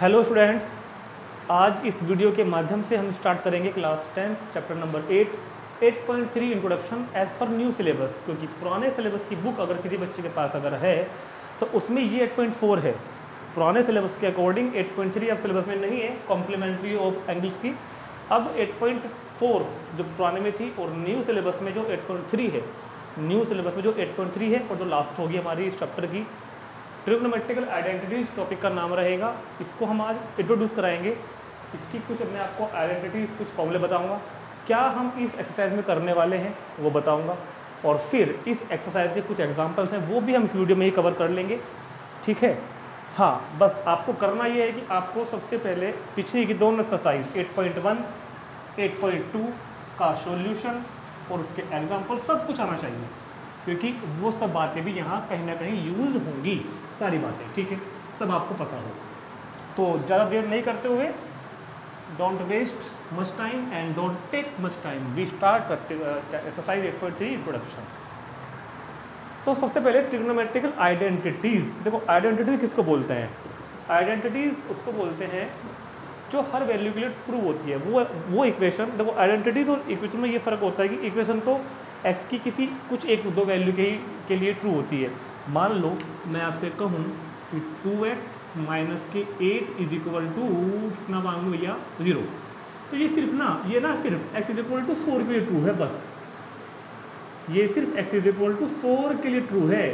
Hello students, आज इस video के माध्यम से हम स्टार्ट करेंगे class 10 chapter number 8.3 introduction as per new syllabus. क्योंकि पुराने सिलेबस की बुक अगर किसी बच्चे के पास अगर है तो उसमें ये 8.4 है। पुराने सिलेबस के अकॉर्डिंग 8.3 अब सिलेबस में नहीं है, कॉम्प्लीमेंट्री ऑफ एंगल्स की। अब 8.4 जो पुराने में थी और न्यू सिलेबस में जो 8.3 है, न्यू सिलेबस में जो 8.3 है और जो लास्ट होगी हमारी इस चैप्टर की ट्रिग्नोमेट्रिकल आइडेंटिटीज टॉपिक का नाम रहेगा। इसको हम आज इंट्रोड्यूस कराएंगे। इसकी कुछ मैं आपको आइडेंटिटीज, कुछ फॉर्मूले बताऊंगा, क्या हम इस एक्सरसाइज में करने वाले हैं वो बताऊंगा, और फिर इस एक्सरसाइज के कुछ एग्जांपल्स हैं वो भी हम इस वीडियो में ही कवर कर लेंगे। ठीक है, हाँ, बस आपको करना ये है कि आपको सबसे पहले पिछली की दोनों एक्सरसाइज 8.1, 8.2 का सॉल्यूशन और उसके एग्जाम्पल सब कुछ आना चाहिए, क्योंकि वो सब बातें भी यहाँ कहीं ना कहीं यूज़ होंगी, सारी बातें। ठीक है, सब आपको पता हो। तो ज़्यादा देर नहीं करते हुए, don't waste much time and don't take much time, we start exercise 8.3 introduction. तो सबसे पहले ट्रिग्नोमेट्रिकल आइडेंटिटीज़। देखो, आइडेंटिटी किसको बोलते हैं? आइडेंटिटीज़ उसको बोलते हैं जो हर वैल्यू के लिए ट्रू होती है। वो इक्वेशन, देखो आइडेंटिटीज और इक्वेशन में ये फ़र्क होता है कि इक्वेशन तो x की किसी कुछ एक दो वैल्यू के लिए ट्रू होती है। मान लो मैं आपसे कहूँ कि 2x माइनस के 8 इज इक्वल टू कितना मांगू भैया, 0, तो ये सिर्फ सिर्फ x इज इक्वल टू 4 के लिए ट्रू है। बस ये सिर्फ x इज इक्वल टू 4 के लिए ट्रू है।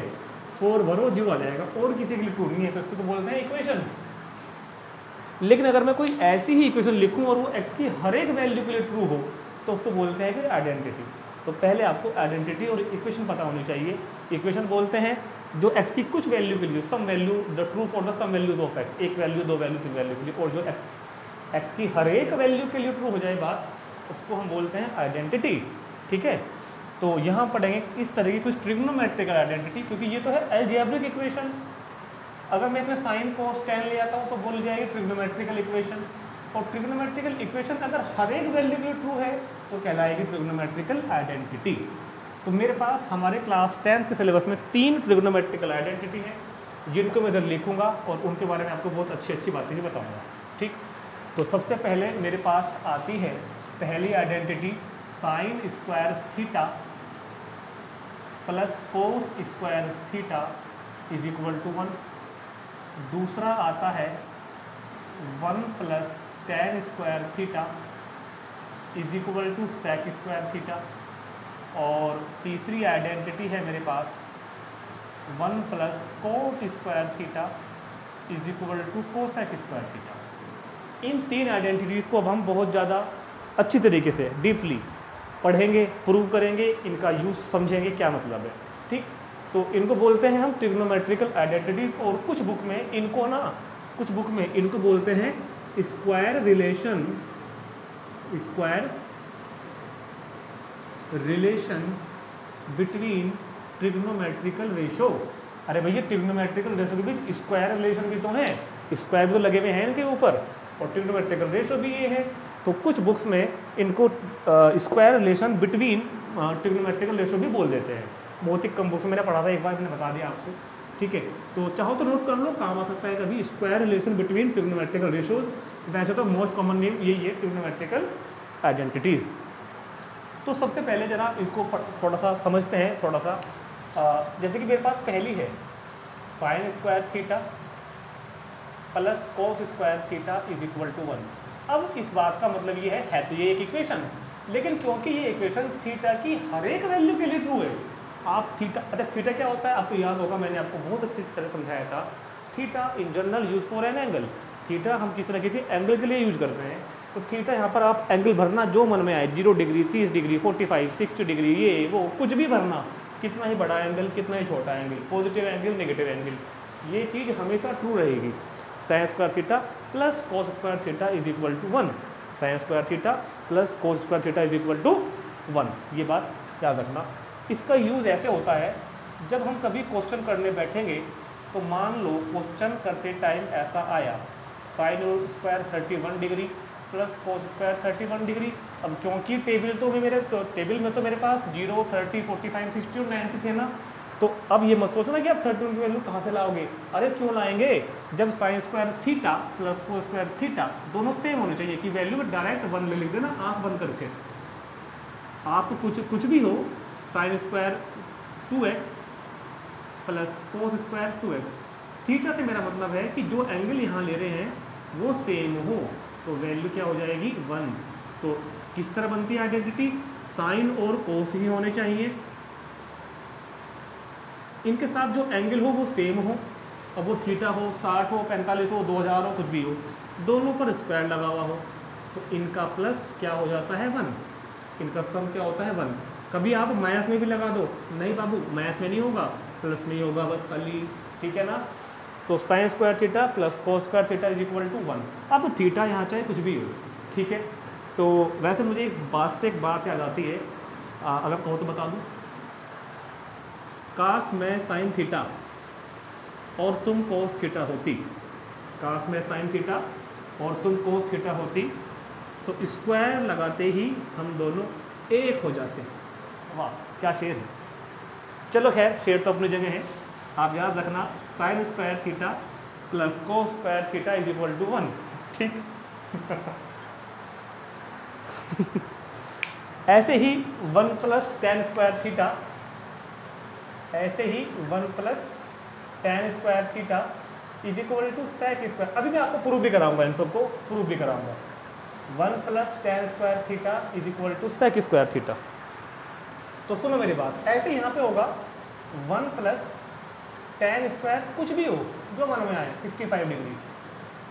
4 भरो 0 आ जाएगा, और किसी के लिए ट्रू नहीं है, तो इसको तो बोलते हैं इक्वेशन। लेकिन अगर मैं कोई ऐसी ही इक्वेशन लिखूं और वो x की हर एक वैल्यू के लिए ट्रू हो तो उसको बोलते हैं कि आइडेंटिटी। तो पहले आपको आइडेंटिटी और इक्वेशन पता होनी चाहिए। इक्वेशन बोलते हैं जो x की कुछ वैल्यू के लिए, some value, the true for the some values of x, एक वैल्यू, दो वैल्यू, तीन वैल्यू के लिए, और जो x की हर एक वैल्यू के लिए ट्रू हो जाए बात, उसको हम बोलते हैं आइडेंटिटी। ठीक है, तो यहाँ पढ़ेंगे इस तरह की कुछ ट्रिग्नोमेट्रिकल आइडेंटिटी, क्योंकि ये तो है अलजेब्रिक इक्वेशन। अगर मैं इसमें साइन कोस tan ले आता हूँ तो बोल जाएगी ट्रिग्नोमेट्रिकल इक्वेशन। और ट्रिग्नोमेट्रिकल इक्वेशन अगर हर एक वैल्यू के लिए ट्रू है तो कहलाएगी ट्रिग्नोमेट्रिकल आइडेंटिटी। तो मेरे पास हमारे क्लास 10 के सिलेबस में 3 ट्रिग्नोमेट्रिकल आइडेंटिटी है, जिनको मैं इधर लिखूंगा और उनके बारे में आपको बहुत अच्छी अच्छी बातें भी बताऊंगा। ठीक, तो सबसे पहले मेरे पास आती है पहली identity, sine square theta plus cos square theta is equal to 1। दूसरा आता है 1 plus tan square theta is equal to sec square theta. और तीसरी आइडेंटिटी है मेरे पास 1 plus cot square theta is equal to cosec square theta. इन 3 identities को अब हम बहुत ज़्यादा अच्छी तरीके से डीपली पढ़ेंगे, प्रूव करेंगे, इनका यूज़ समझेंगे क्या मतलब है। ठीक, तो इनको बोलते हैं हम ट्रिग्नोमेट्रिकल आइडेंटिटीज़, और कुछ बुक में इनको बोलते हैं square relation between trigonometrical ratio. अरे भैया, ट्रिग्नोमेट्रिकल रेशो के बीच स्क्वायर रिलेशन भी तो है, स्क्वायर भी तो लगे हुए हैं इनके ऊपर, और ट्रिग्नोमेट्रिकल रेशो भी ये है। तो कुछ बुक्स में इनको square relation between trigonometrical ratio भी बोल देते हैं। बहुत ही कम बुक्स में मैंने पढ़ा था, एक बार मैंने बता दिया आपसे। ठीक है, तो चाहो तो नोट कर लो, काम आ सकता है कभी, square relation between trigonometrical ratios. वैसे तो मोस्ट कॉमन नेम यही है, ट्रिग्नोमेट्रिकल आइडेंटिटीज़। तो सबसे पहले जरा इनको थोड़ा सा समझते हैं, थोड़ा सा जैसे कि मेरे पास पहली है sine square theta plus cos square theta is equal to 1। अब इस बात का मतलब ये है तो ये एक इक्वेशन, लेकिन क्योंकि ये इक्वेशन थीटा की हर एक वैल्यू के लिए ट्रू है। आप थीटा, अच्छा थीटा क्या होता है आपको याद होगा, मैंने आपको बहुत अच्छी तरह समझाया था। Theta in general use for an angle. Theta हम किसी न किसी एंगल के लिए यूज करते हैं। तो थीटा यहाँ पर आप एंगल भरना जो मन में आए, 0 डिग्री, 30 डिग्री, 45, 60 डिग्री, ये वो कुछ भी भरना, कितना ही बड़ा एंगल, कितना ही छोटा angle, positive angle, negative angle, ये चीज़ हमेशा ट्रू रहेगी। Sine square theta plus cos square theta is equal to 1, sine square theta plus cos square theta is equal to 1, ये बात याद रखना। इसका यूज़ ऐसे होता है, जब हम कभी क्वेश्चन करने बैठेंगे तो मान लो क्वेश्चन करते टाइम ऐसा आया, sine square 31 degree plus cos square 31 degree. अब क्योंकि टेबल में तो मेरे पास 0, 30, 45, 60 और 90 थे ना, तो अब ये मत सोचना कि आप 31 की वैल्यू कहाँ से लाओगे, अरे क्यों लाएंगे, जब sign square theta plus cos square theta दोनों सेम होने चाहिए कि वैल्यू में डायरेक्ट 1 लिख देना आँख बंद करके। आपको कुछ भी हो, sine square 2x plus cos square 2x, theta से मेरा मतलब है कि जो एंगल यहाँ ले रहे हैं वो सेम हो, तो वैल्यू क्या हो जाएगी 1। तो किस तरह बनती है आइडेंटिटी, साइन और कोस ही होने चाहिए, इनके साथ जो एंगल हो वो सेम हो, अब वो थीटा हो, 60 हो, 45 हो, 2000 हो, कुछ भी हो, दोनों पर स्क्वायर लगा हुआ हो, तो इनका प्लस क्या हो जाता है 1, इनका सम क्या होता है 1। कभी आप माइनस में भी लगा दो, नहीं बाबू माइनस में नहीं होगा, प्लस में ही होगा बस खाली, ठीक है ना। तो sine square theta plus cos square theta is equal to 1। अब थीटा यहाँ चाहे कुछ भी हो, ठीक है। तो वैसे मुझे एक बात याद आती है, अगर कहो तो बता दूँ, काश मैं साइन थीटा और तुम कोस थीटा होती, काश मैं साइन थीटा और तुम कोस थीटा होती, तो स्क्वायर लगाते ही हम दोनों एक हो जाते। वाह क्या शेर है। चलो खैर शेर तो अपनी जगह है, आप याद रखना sine square theta plus cos square theta is equal to 1, ठीक। ऐसे ही 1 प्लस टेन स्क्वायर थीटा, ऐसे ही 1 plus tan square theta is equal to sec square. अभी मैं आपको प्रूव भी कराऊंगा, इन सबको प्रूव भी कराऊंगा। 1 plus tan square theta is equal to sec square theta. तो सुनो मेरी बात, ऐसे यहाँ पे होगा 1 प्लस टेन स्क्वायर कुछ भी हो जो मन में आए 65 डिग्री,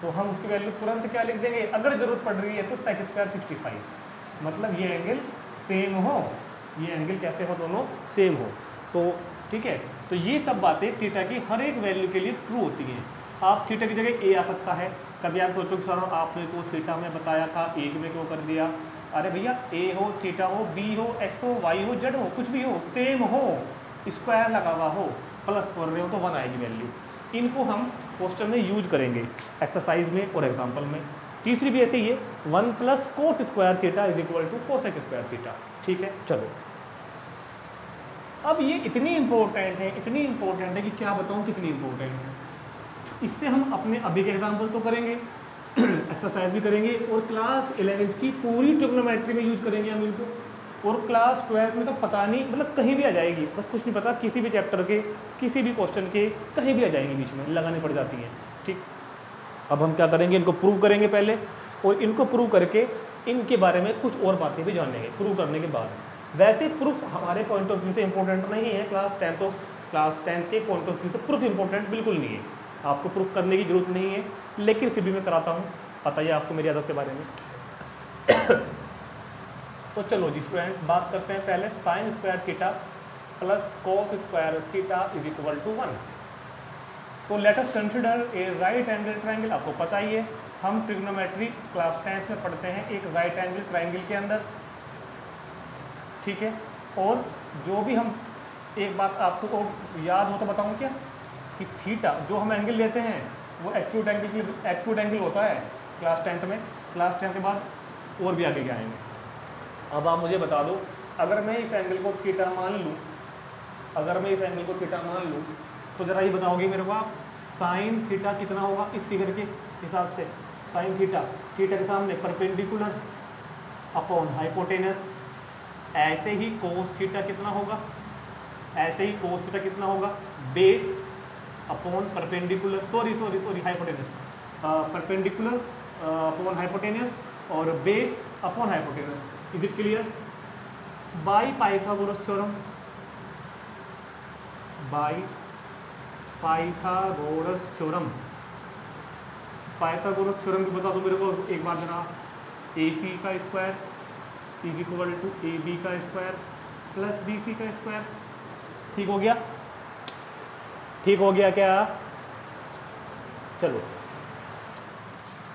तो हम उसकी वैल्यू तुरंत क्या लिख देंगे, अगर जरूरत पड़ रही है तो सेक स्क्वायर 65, मतलब ये एंगल सेम हो, ये एंगल कैसे हो, दोनों सेम हो। तो ठीक है, तो ये सब बातें थीटा की हर एक वैल्यू के लिए ट्रू होती हैं। आप थीटा की जगह ए आ सकता है, कभी आप सोचो कि सर आपने तो थीटा में बताया था, एक में क्यों कर दिया, अरे भैया ए हो, थीटा हो, बी हो, एक्स हो, वाई हो, जेड हो, कुछ भी हो, सेम हो, स्क्वायर लगा हुआ हो, प्लस कर रहे हो तो 1 आएगी वैल्यू। इनको हम क्वेश्चन में यूज करेंगे, एक्सरसाइज में और एग्जाम्पल में। तीसरी भी ऐसे ही है, 1 plus cot square theta is equal to cosec square theta, ठीक है। चलो अब ये इतनी इंपॉर्टेंट है, इतनी इंपॉर्टेंट है कि क्या बताऊँ कितनी इंपॉर्टेंट है। इससे हम अपने अभी के एग्जाम्पल तो करेंगे, एक्सरसाइज भी करेंगे, और क्लास 11th की पूरी ट्रिग्नोमेट्री में यूज करेंगे हम इनको, और क्लास 12th में तो पता नहीं, मतलब कहीं भी आ जाएगी, बस कुछ नहीं पता, किसी भी चैप्टर के किसी भी क्वेश्चन के कहीं भी आ जाएंगे, बीच में लगानी पड़ जाती हैं, ठीक। अब हम क्या करेंगे, इनको प्रूव करेंगे पहले, और इनको प्रूव करके इनके बारे में कुछ और बातें भी जानेंगे प्रूव करने के बाद। वैसे प्रूफ हमारे पॉइंट ऑफ व्यू से इंपॉर्टेंट नहीं है, क्लास 10th के पॉइंट ऑफ व्यू से प्रूफ इंपॉर्टेंट बिल्कुल नहीं है, आपको प्रूफ करने की जरूरत नहीं है, लेकिन फिर भी मैं कराता हूँ, पता है आपको मेरी आदत के बारे में। तो चलो जी स्टूडेंट्स, बात करते हैं पहले sine square theta plus cos square theta is equal to 1। तो let us consider a right angle triangle. आपको पता ही है, हम ट्रिग्नोमेट्री क्लास 10th में पढ़ते हैं एक राइट एंगल ट्रायंगल के अंदर, ठीक है। और जो भी हम, एक बात आपको याद हो तो बताऊँ क्या, कि थीटा जो हम एंगल लेते हैं वो एक्यूट एंगल होता है क्लास 10th में। क्लास 10 के बाद और भी आगे क्या आएंगे। अब आप मुझे बता दो, अगर मैं इस एंगल को थीटा मान लूँ, अगर मैं इस एंगल को थीटा मान लूँ, तो ज़रा ये बताओगे मेरे को आप, साइन थीटा कितना होगा इस फिगर के हिसाब से। साइन थीटा, थीटा के सामने परपेंडिकुलर अपॉन हाइपोटेनस। ऐसे ही कोस थीटा कितना होगा, ऐसे ही कोस थीटा कितना होगा, base upon perpendicular, sorry hypotenuse, perpendicular upon hypotenuse और base upon hypotenuse. Is it clear? By Pythagoras theorem, by Pythagoras theorem, Pythagoras theorem की बता दो मेरे को एक बार जरा। AC का square is equal to AB का स्क्वायर प्लस BC का स्क्वायर। ठीक हो गया? ठीक हो गया क्या? चलो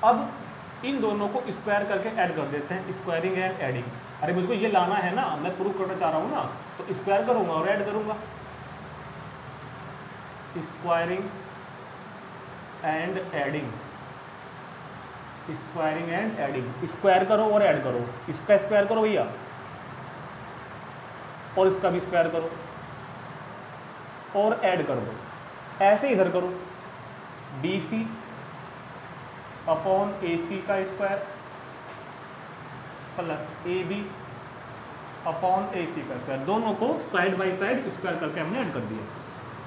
अब इन दोनों को स्क्वायर करके ऐड कर देते हैं, स्क्वायरिंग एंड एडिंग। अरे मुझको ये लाना है ना, मैं प्रूव करना चाह रहा हूँ ना, तो स्क्वायर करूँगा और ऐड करूँगा। Squaring and adding, squaring and adding, square करो और ऐड करो। इसका स्क्वायर करो भैया और इसका भी स्क्वायर करो और ऐड कर दो, ऐसे इधर करो, BC अपॉन AC का square plus AB upon AC का स्क्वायर, दोनों को साइड बाई साइड स्क्वायर करके हमने ऐड कर दिया।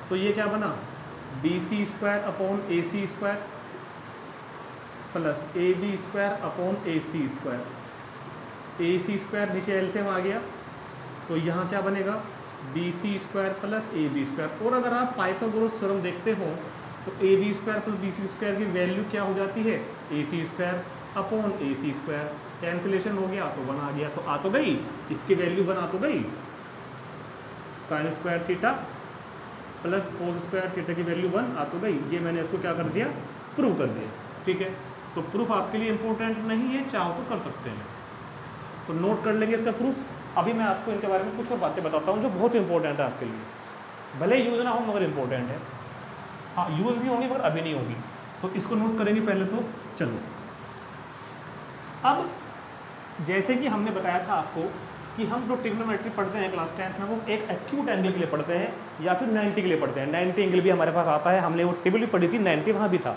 तो ये क्या बना, BC square upon AC square plus AB square upon AC square, AC square नीचे एलसीएम आ गया, तो यहाँ क्या बनेगा, BC square plus AB square. और अगर आप पाइथागोरस थ्योरम देखते हो तो AB square plus BC square की वैल्यू क्या हो जाती है, AC square upon AC square, cancellation हो गया तो 1 आ गया, तो आ तो गई, इसकी वैल्यू 1 आ तो गई, sign square theta plus cos square theta की वैल्यू 1 आ तो गई। ये मैंने इसको क्या कर दिया, प्रूव कर दिया। ठीक है, तो प्रूफ आपके लिए इंपॉर्टेंट नहीं है, चाहो तो कर सकते हैं, तो नोट कर लेंगे इसका प्रूफ। अभी मैं आपको इनके बारे में कुछ और बातें बताता हूँ जो बहुत इंपॉर्टेंट है आपके लिए, भले यूज़ ना हो मगर इंपॉर्टेंट है। हाँ, यूज़ भी होंगी मगर अभी नहीं होगी, तो इसको नोट करेंगे पहले। तो चलो, अब जैसे कि हमने बताया था आपको कि हम जो ट्रिग्नोमेट्री पढ़ते हैं क्लास 10th में, वो एक एक्यूट एंगल के लिए पढ़ते हैं या फिर 90 के लिए पढ़ते हैं। 90 एंगल भी हमारे पास आता है, हमने वो टेबल भी पढ़ी थी, 90 वहाँ भी था।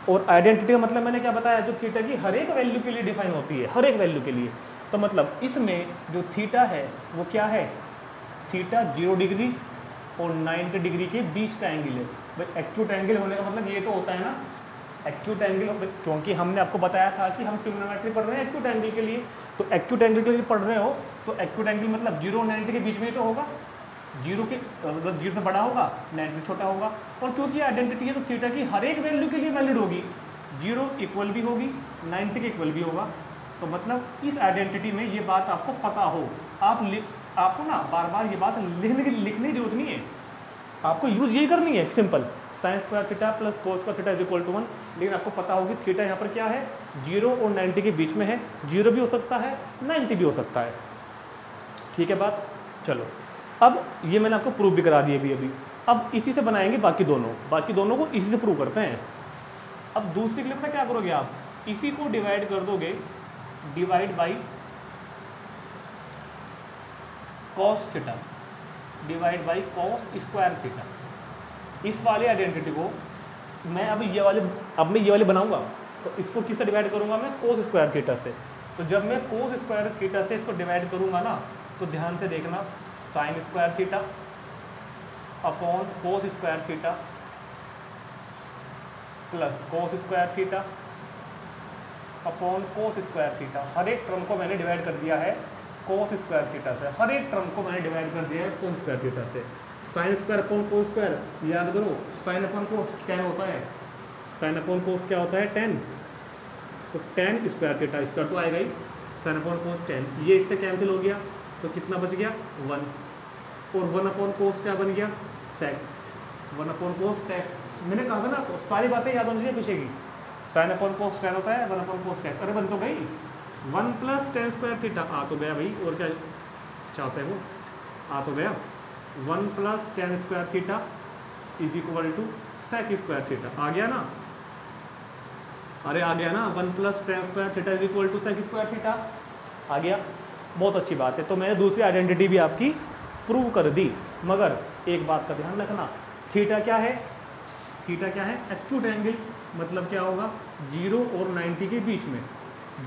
और आइडेंटिटी का मतलब मैंने क्या बताया, जो थीटा की हर एक वैल्यू के लिए डिफाइन होती है, हर एक वैल्यू के लिए। तो मतलब इसमें जो थीटा है वो क्या है, थीटा 0 डिग्री और 90 डिग्री के बीच का एंगल है। भाई एक्यूट एंगल होने का मतलब ये तो होता है ना, एक्यूट एंगल, क्योंकि हमने आपको बताया था कि हम ट्रिग्नोमेट्री पढ़ रहे हैं एक्यूट एंगल के लिए, तो एक्यूट एंगल के लिए पढ़ रहे हो तो एक्यूट एंगल मतलब 0 और 90 के बीच में ही तो होगा, 0 के मतलब 0 से बड़ा होगा, 90 से छोटा होगा। और क्योंकि आइडेंटिटी है तो थीटा की हर एक वैल्यू के लिए वैलिड होगी, 0 इक्वल भी होगी, 90 के इक्वल भी होगा। तो मतलब इस आइडेंटिटी में ये बात आपको पता हो, आपको ना बार बार ये बात लिखने की जरूरत नहीं है, आपको यूज़ यही करनी है, simple, sine square theta plus cos square theta is equal to 1। लेकिन आपको पता होगी थीटा यहाँ पर क्या है, 0 और 90 के बीच में है, 0 भी हो सकता है 90 भी हो सकता है। ठीक है बात, चलो अब ये मैंने आपको प्रूव भी करा दिया अभी। अब इसी से बनाएंगे बाकी दोनों को इसी से प्रूव करते हैं। अब दूसरी क्लिप में क्या करोगे आप, इसी को डिवाइड कर दोगे, divide by cos theta, divide by cos square theta. इस वाले आइडेंटिटी को मैं अब ये वाले बनाऊंगा, तो इसको किससे डिवाइड करूंगा मैं, कोस स्क्वायर थीटा से। तो जब मैं कोस स्क्वायर थीटा से इसको डिवाइड करूंगा ना, तो ध्यान से देखना, sine square theta upon cos square theta plus cos square theta upon cos square theta. हर एक टर्म को मैंने डिवाइड कर दिया है कोस स्क्वायर थीटा से, हर एक टर्म को मैंने डिवाइड कर दिया है कोस स्क्वायर थीटा से। Sine square upon cos square, याद करो, साइन अपॉन कोस 10 होता है, साइन अपॉन कोस क्या होता है 10, तो 10 स्क्वायर थीटा स्क्वायर तो आएगा ही, साइन अपॉन कोस 10, ये इससे कैंसिल हो गया, तो कितना बच गया 1, और 1 अपॉन कोस क्या बन गया सेक, 1 अपॉन कोस सेक। मैंने कहा था ना, तो सारी बातें याद होनी चाहिए पीछे की, साइन अपॉन कोस 10 होता है, 1 अपॉन कोस सेक, अरे बन तो गई, 1 प्लस 10 स्क्वायर थीटा आ तो गया भाई, और क्या चाहते हैं वो, आ तो गया, 1 plus 10 square theta is equal to sec square theta, आ गया ना, अरे आ गया ना, 1 plus 10 square theta is equal to sec square theta, आ गया, बहुत अच्छी बात है। तो मैंने दूसरी आइडेंटिटी भी आपकी प्रूव कर दी, मगर एक बात का ध्यान रखना, थीटा क्या है, थीटा क्या है, एक्यूट एंगल, मतलब क्या होगा 0 और 90 के बीच में,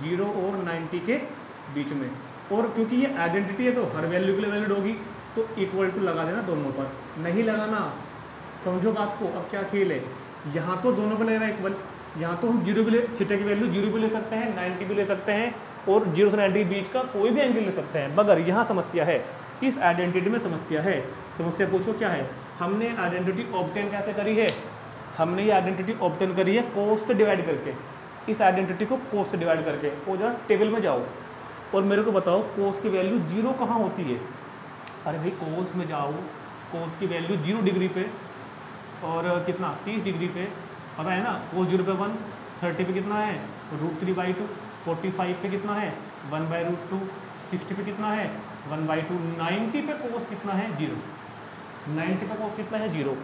0 और 90 के बीच में। और क्योंकि ये आइडेंटिटी है तो हर वैल्यू के लिए वैलिड होगी, तो इक्वल टू लगा देना दोनों पर, नहीं लगाना, समझो बात को। अब क्या खेल है, यहाँ तो दोनों पर लेना इक्वल, यहाँ तो हम 0 भी ले, थीटा की वैल्यू 0 भी ले सकते हैं, 90 भी ले सकते हैं, और 0 से 90 के बीच का कोई भी एंगल ले सकते हैं। मगर यहाँ समस्या है, इस आइडेंटिटी में समस्या है। समस्या पूछो क्या है, हमने आइडेंटिटी ऑब्टेन कैसे करी है, हमने ये आइडेंटिटी ऑब्टेन करी है कोस से डिवाइड करके, इस आइडेंटिटी को कोस से डिवाइड करके। वो जरा टेबल में जाओ और मेरे को बताओ कोस की वैल्यू 0 कहाँ होती है। अरे भाई कोस में जाओ, कोस की वैल्यू 0 डिग्री पे और कितना 30 डिग्री पे, पता है ना, कोस 0 पे 1, 30 पे कितना है √3/2, 45 पे कितना है 1/√2, 60 पे कितना है 1/2, 90 पे कोस कितना है 0, 90 पे कोस कितना है 0।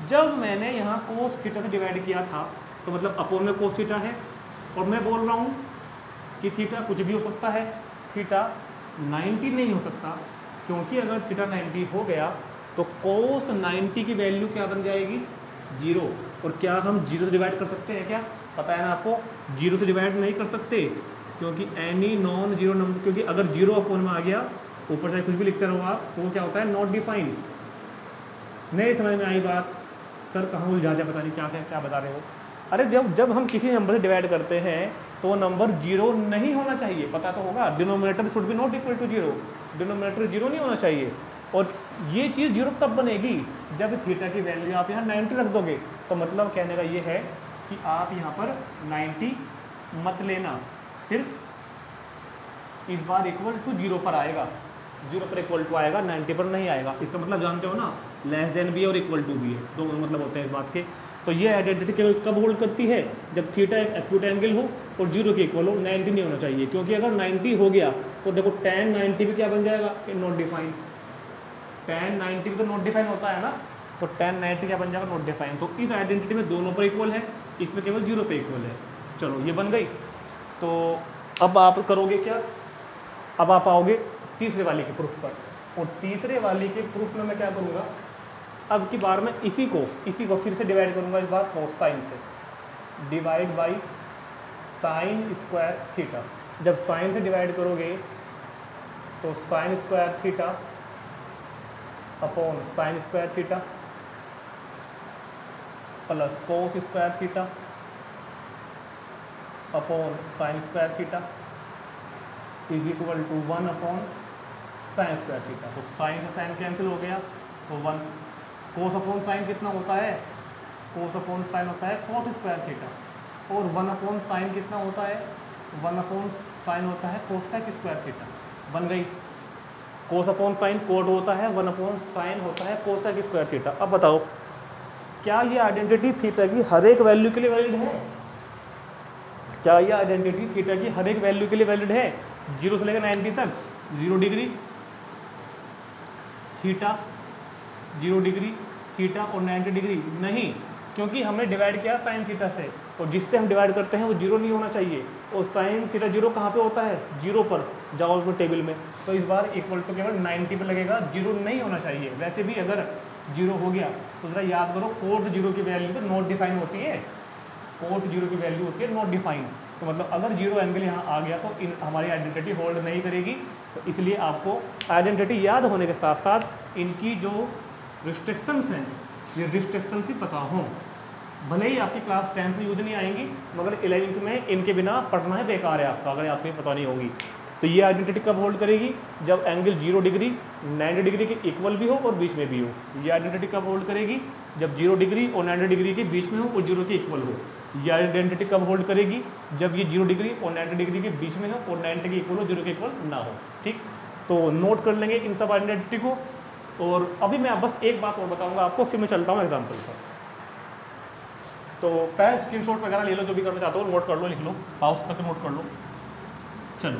जब मैंने यहाँ कोस थीटा से डिवाइड किया था तो मतलब अपोन में कोस थीटा है, और मैं बोल रहा हूँ कि थीटा कुछ भी हो सकता है, थीटा 90 नहीं हो सकता, क्योंकि अगर थीटा 90 हो गया तो कोस 90 की वैल्यू क्या बन जाएगी 0। और क्या हम 0 से डिवाइड कर सकते हैं क्या, पता है ना आपको 0 से डिवाइड नहीं कर सकते, क्योंकि एनी नॉन जीरो नंबर, क्योंकि अगर 0 अपोन में आ गया ऊपर से कुछ भी लिखते रहो आप तो वो क्या होता है नॉट डिफाइंड। नहीं समझ में आई बात, सर कहाँ उलझा जाए, पता नहीं क्या क्या क्या बता रहे हो। अरे जब हम किसी नंबर से डिवाइड करते हैं तो नंबर 0 नहीं होना चाहिए, पता तो होगा, denominator should be not equal to 0, denominator 0 नहीं होना चाहिए। और ये चीज़ 0 तब बनेगी जब थीटा की वैल्यू आप यहाँ 90 रख दोगे। तो मतलब कहने का ये है कि आप यहाँ पर 90 मत लेना, सिर्फ इस बार इक्वल टू 0 पर आएगा, 0 पर इक्वल टू आएगा, 90 पर नहीं आएगा। इसका मतलब जानते हो ना, लेस देन भी है और इक्वल टू भी है, दो मतलब होते हैं इस बात के। तो ये आइडेंटिटी केवल कब होल्ड करती है, जब थीटा एक एक्यूट एंगल हो और 0 के इक्वल हो, 90 नहीं होना चाहिए, क्योंकि अगर 90 हो गया तो देखो tan 90 भी क्या बन जाएगा, नॉट डिफाइंड। tan 90 भी तो नॉट डिफाइन होता है ना, तो tan 90 क्या बन जाएगा, नॉट डिफाइन। तो इस आइडेंटिटी में दोनों पर इक्वल है, इसमें केवल 0 पे इक्वल है। चलो ये बन गई। तो अब आप करोगे क्या, अब आप आओगे तीसरे वाले के प्रूफ पर, और तीसरे वाले के प्रूफ में मैं क्या करूँगा, अब की बार मैं इसी को फिर से डिवाइड करूँगा, इस बार कोसाइन से, divide by sine square theta. जब साइन से डिवाइड करोगे तो sine square theta upon sine square theta plus cos square theta upon sine square theta is equal to 1 upon sine square theta. तो sine से sine cancel हो गया तो 1, कोस upon sine कितना होता है, कोस अपॉन साइन होता है कोट स्क्वायर थीटा, और 1 अपॉन साइन कितना होता है, 1 अपॉन साइन होता है कोसेक स्क्वायर थीटा। बन गई, कोस अपॉन साइन कोट होता है, 1 अपॉन साइन होता है कोसेक स्क्वायर थीटा। अब बताओ क्या ये आइडेंटिटी थीटा की हर एक वैल्यू के लिए वैलिड है, क्या ये आइडेंटिटी थीटा की हर एक वैल्यू के लिए वैलिड है, 0 से लेकर 90 तक, 0 डिग्री थीटा, 0 डिग्री थीटा और 90 डिग्री नहीं, क्योंकि हमने डिवाइड किया साइन थीटा से, और जिससे हम डिवाइड करते हैं वो 0 नहीं होना चाहिए। और साइन थीटा 0 कहाँ पे होता है, 0 पर, जाओ को टेबल में, तो इस बार इक्वल टू केवल 90 पे लगेगा, 0 नहीं होना चाहिए। वैसे भी अगर 0 हो गया तो ज़रा याद करो कोट 0 की वैल्यू तो नॉट डिफाइन होती है, कोट 0 की वैल्यू होती है नॉट डिफाइन। तो मतलब अगर 0 एंगल यहाँ आ गया तो हमारी आइडेंटिटी होल्ड नहीं करेगी। तो इसलिए आपको आइडेंटिटी याद होने के साथ साथ इनकी जो रिस्ट्रिक्शंस हैं, ये रिस्ट्रिक्शंस ही पता हों। भले ही आपकी क्लास 10 में यूज नहीं आएंगी, मगर 11th में इनके बिना पढ़ना है बेकार है आपका, अगर आपको पता नहीं होगी। तो ये आइडेंटिटी कब होल्ड करेगी, जब एंगल 0 डिग्री 90 डिग्री के इक्वल भी हो और बीच में भी हो। ये आइडेंटिटी कब होल्ड करेगी, जब 0 डिग्री और 90 डिग्री के बीच में हो और 0 के इक्वल हो। ये आइडेंटिटी कब होल्ड करेगी, जब ये 0 डिग्री और 90 डिग्री के बीच में हो और 90 के इक्वल हो, 0 के इक्वल ना हो। ठीक, तो नोट कर लेंगे इन सब आइडेंटिटी को। और अभी मैं बस एक बात और बताऊंगा आपको, फिर मैं चलता हूँ एग्जाम्पल पर। तो पहले स्क्रीनशॉट वगैरह ले लो, जो भी करना चाहते हो नोट कर लो, लिख लो, पाउस करके नोट कर लो। चलो,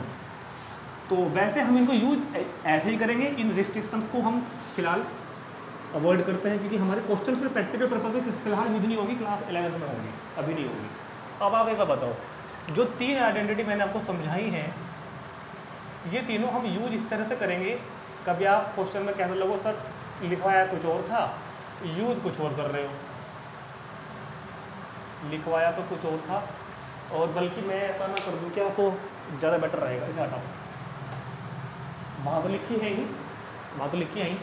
तो वैसे हम इनको यूज ऐसे ही करेंगे, इन रिस्ट्रिक्शंस को हम फिलहाल अवॉइड करते हैं, क्योंकि हमारे क्वेश्चंस में प्रैक्टिकल पर्पज से फिलहाल यूज नहीं होगी, क्लास 11th में होगी, अभी नहीं होगी। अब आप ऐसा बताओ, जो 3 आइडेंटिटी मैंने आपको समझाई हैं, ये तीनों हम यूज इस तरह से करेंगे। कभी आप क्वेश्चन में कहने लगो सर लिखवाया कुछ और था, यूज कुछ और कर रहे हो, लिखवाया तो कुछ और था, और बल्कि मैं ऐसा ना कर दूँ क्या तो ज़्यादा बेटर रहेगा, इसे हटाओ, वहाँ तो लिखी है ही, वहाँ तो लिखी है ही।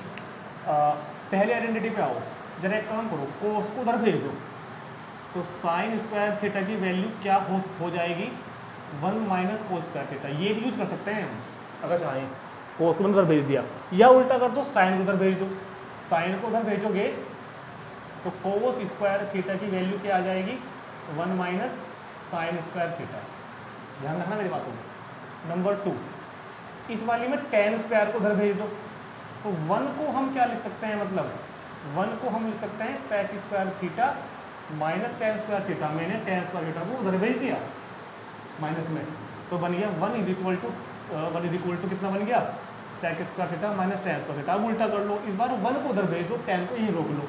पहले आइडेंटिटी पे आओ, जरा एक काम करो, कोस को उधर भेज दो, तो साइन स्क्वायर थीटा की वैल्यू क्या हो जाएगी, 1 माइनस कोस स्क्वायर थीटा। ये भी यूज कर सकते हैं हम अगर चाहें, कोस को उधर भेज दिया, या उल्टा कर दो, साइन को उधर भेज दो, साइन को उधर भेजोगे तो कोस स्क्वायर थीटा की वैल्यू क्या आ जाएगी, 1 माइनस साइन स्क्वायर थीटा। ध्यान रखना मेरी बातों में। नंबर 2, इस वाली में टेन स्क्वायर को उधर भेज दो, तो 1 को हम क्या लिख सकते हैं, मतलब 1 को हम लिख सकते हैं sec square theta minus tan square theta. मैंने टेन स्क्वायर थीटा को उधर भेज दिया माइनस में, तो बन गया 1 इज इक्वल टू कितना बन गया, sec square theta minus tan square theta. अब उल्टा कर लो, इस बार 1 को उधर भेज दो, टेन को यहीं रोक लो,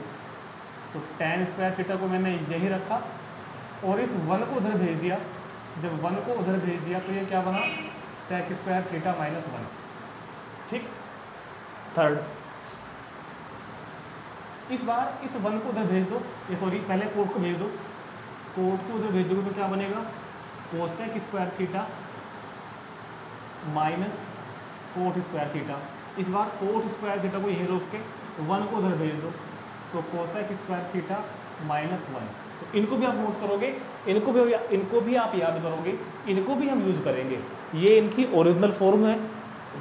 तो टेन स्क्वायर थीटा को मैंने यहीं रखा और इस 1 को उधर भेज दिया। जब 1 को उधर भेज दिया तो ये क्या बना, सेक स्क्वायर थीटा माइनस 1। ठीक, थर्ड, इस बार इस 1 को उधर भेज दो, ये सॉरी पहले कोट को भेज दो, कोट को उधर भेज दोगे तो क्या बनेगा, cosec square theta minus cot square theta. इस बार कोट स्क्वायर थीटा को यहीं रोक के 1 को उधर भेज दो, तो कोसेक स्क्वायर थीटा माइनस 1। तो इनको भी आप नोट करोगे, इनको भी आप याद करोगे, इनको भी हम यूज़ करेंगे। ये इनकी ओरिजिनल फॉर्म है,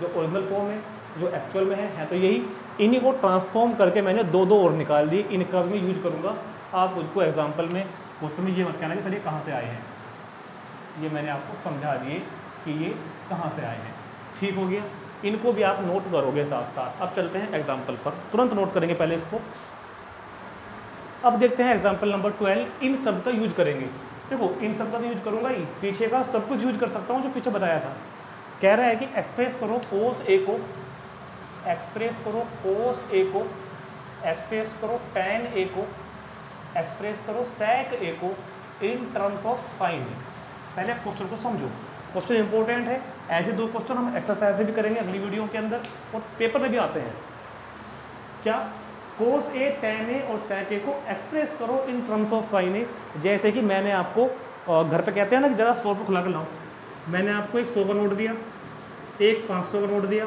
जो ओरिजिनल फॉर्म है, जो एक्चुअल में है तो यही। इन्हीं को ट्रांसफॉर्म करके मैंने दो और निकाल दिए, इनका भी मैं यूज करूँगा। आप मुझको एग्जाम्पल में क्वेश्चन में ये मत कहना कि सर ये कहाँ से आए हैं, ये मैंने आपको समझा दिए कि ये कहाँ से आए हैं। ठीक हो गया, इनको भी आप नोट करोगे साथ साथ। अब चलते हैं एग्जाम्पल पर, तुरंत नोट करेंगे पहले इसको। अब देखते हैं एग्जाम्पल नंबर 12, इन सब का यूज करेंगे। देखो इन सब का तो यूज करूँगा ही, पीछे का सब कुछ यूज कर सकता हूँ जो पीछे बताया था। कह रहा है कि एक्सप्रेस करो कोस ए को, एक्सप्रेस करो कोस ए को, एक्सप्रेस करो टैन ए को, एक्सप्रेस करो सेक ए को इन टर्म्स ऑफ साइन ए। पहले क्वेश्चन को समझो, क्वेश्चन इंपॉर्टेंट है। ऐसे 2 क्वेश्चन हम एक्सरसाइज में भी करेंगे अगली वीडियो के अंदर, और पेपर में भी आते हैं। क्या, कोस ए टैन ए और सेक ए को एक्सप्रेस करो इन टर्म्स ऑफ साइन ए। जैसे कि मैंने आपको घर पे कहते हैं ना कि ज़रा 100 रुपये खुला के लाओ, मैंने आपको एक 100 का नोट दिया, एक 500 का नोट दिया,